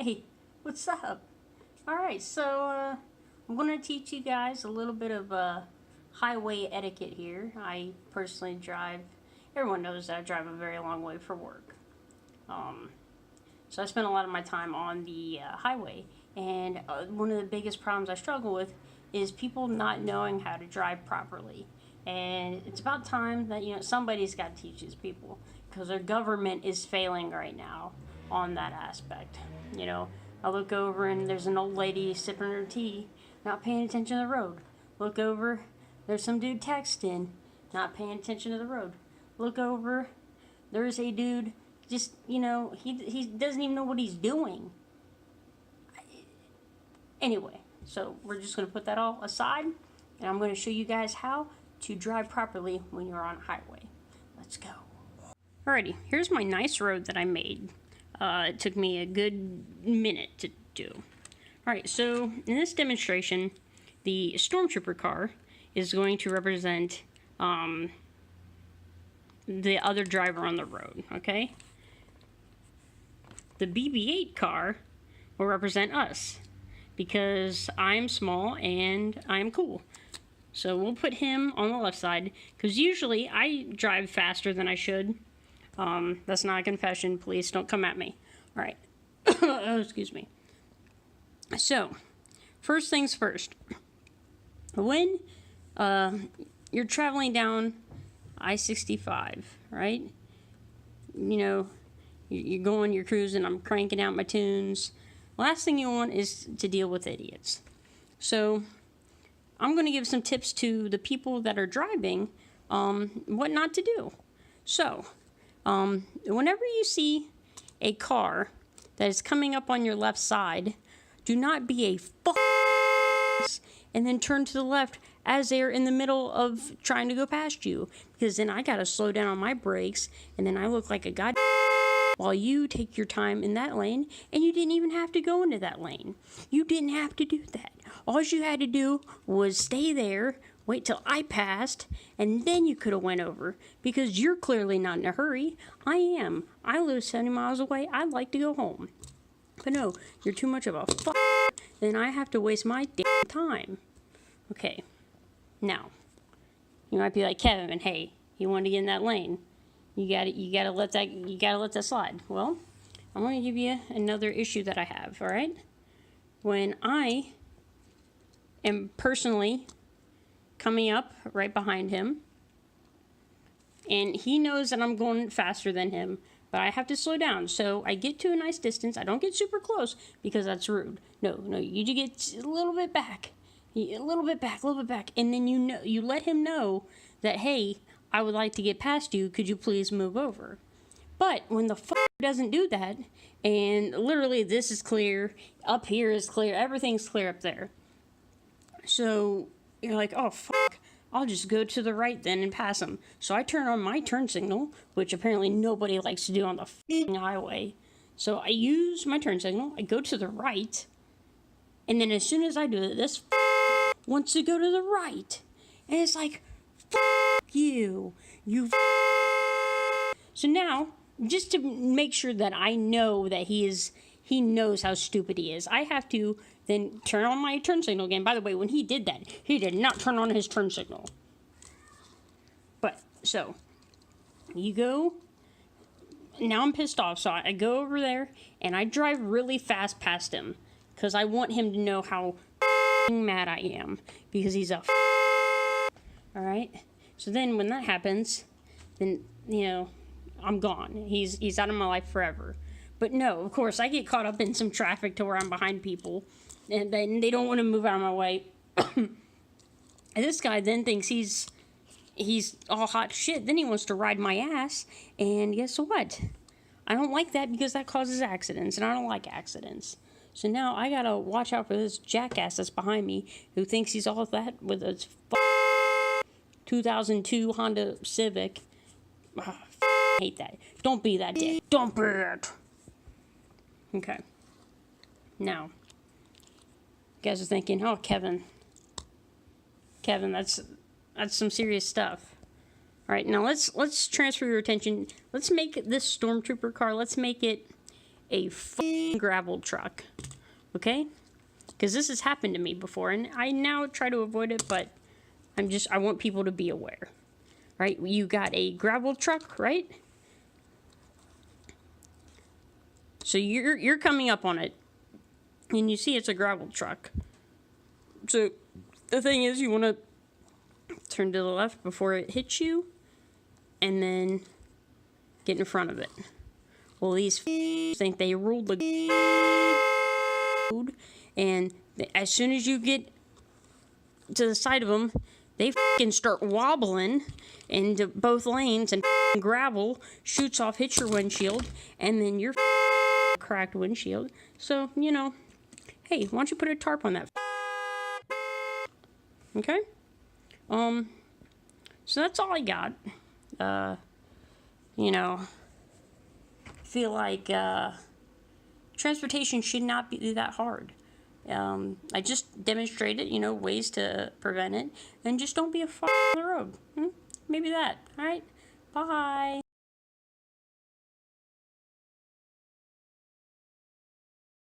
Hey, what's up? Alright, so I'm going to teach you guys a little bit of highway etiquette here. I personally drive, everyone knows that I drive a very long way for work. So I spend a lot of my time on the highway, and one of the biggest problems I struggle with is people not knowing how to drive properly. And it's about time that, somebody's got to teach these people, because our government is failing right now on that aspect. I look over and there's an old lady sipping her tea, not paying attention to the road. Look over, there's some dude texting, not paying attention to the road. Look over, there's a dude just, he doesn't even know what he's doing. Anyway, so we're just going to put that all aside, and I'm going to show you guys how to drive properly when you're on a highway. Let's go. Alrighty, here's my nice road that I made. It took me a good minute to do. Alright, so in this demonstration, the Stormtrooper car is going to represent the other driver on the road, okay? The BB-8 car will represent us, because I'm small and I'm cool. So we'll put him on the left side, because usually I drive faster than I should. That's not a confession. Please don't come at me. All right. Oh, excuse me. So, first things first. When you're traveling down I-65, right? You're going, you're cruising, I'm cranking out my tunes. Last thing you want is to deal with idiots. So, I'm going to give some tips to the people that are driving, what not to do. So, whenever you see a car that is coming up on your left side, do not be a and then turn to the left as they're in the middle of trying to go past you, because then I gotta slow down on my brakes, and then I look like a god while you take your time in that lane, and you didn't even have to go into that lane. You didn't have to do that. All you had to do was stay there, wait till I passed, and then you could have went over, because you're clearly not in a hurry. I am. I live 70 miles away. I'd like to go home. But no, you're too much of a then I have to waste my damn time. Okay. Now, you might be like, Kevin, hey, you wanted to get in that lane. You gotta let that slide. Well, I'm gonna give you another issue that I have, alright? When I am personally coming up right behind him, and he knows that I'm going faster than him, but I have to slow down, so I get to a nice distance. I don't get super close, because that's rude. No, you get a little bit back, a little bit back, and then you let him know that, hey, I would like to get past you, could you please move over? But when the doesn't do that, and literally this is clear, up here is clear, everything's clear up there, so you're like, oh, I'll just go to the right then and pass him. So I turn on my turn signal, which apparently nobody likes to do on the highway. So I use my turn signal, I go to the right, and then as soon as I do it, this wants to go to the right. And it's like, you. So now, just to make sure that I know that he knows how stupid he is, I have to then turn on my turn signal again. By the way, when he did that, he did not turn on his turn signal. But, so, you go, now I'm pissed off, so I go over there, and I drive really fast past him, because I want him to know how mad I am, because he's a alright? So then, when that happens, then, I'm gone. He's out of my life forever. But no, of course, I get caught up in some traffic to where I'm behind people, and then they don't want to move out of my way. And this guy then thinks he's all hot shit. Then he wants to ride my ass, and guess what? I don't like that, because that causes accidents, and I don't like accidents. So now I gotta watch out for this jackass that's behind me, who thinks he's all that with his 2002 Honda Civic. I hate that. Don't be that dick. Don't be it. Okay. Now, you guys are thinking, oh, Kevin, that's some serious stuff. All right, now let's transfer your attention. Let's make this Stormtrooper car, let's make it a gravel truck, okay? Because this has happened to me before, and I now try to avoid it, but I want people to be aware, right? You got a gravel truck, right? So you're coming up on it, and you see it's a gravel truck. So the thing is, you want to turn to the left before it hits you, and then get in front of it. Well, these think they ruled the road, and as soon as you get to the side of them, they start wobbling into both lanes, and gravel shoots off, hits your windshield, and then your cracked windshield. So, you know, hey, why don't you put a tarp on that? Okay? So that's all I got. You know, feel like transportation should not be that hard. I just demonstrated, you know, ways to prevent it, and just don't be a on the road. Maybe that. All right. Bye.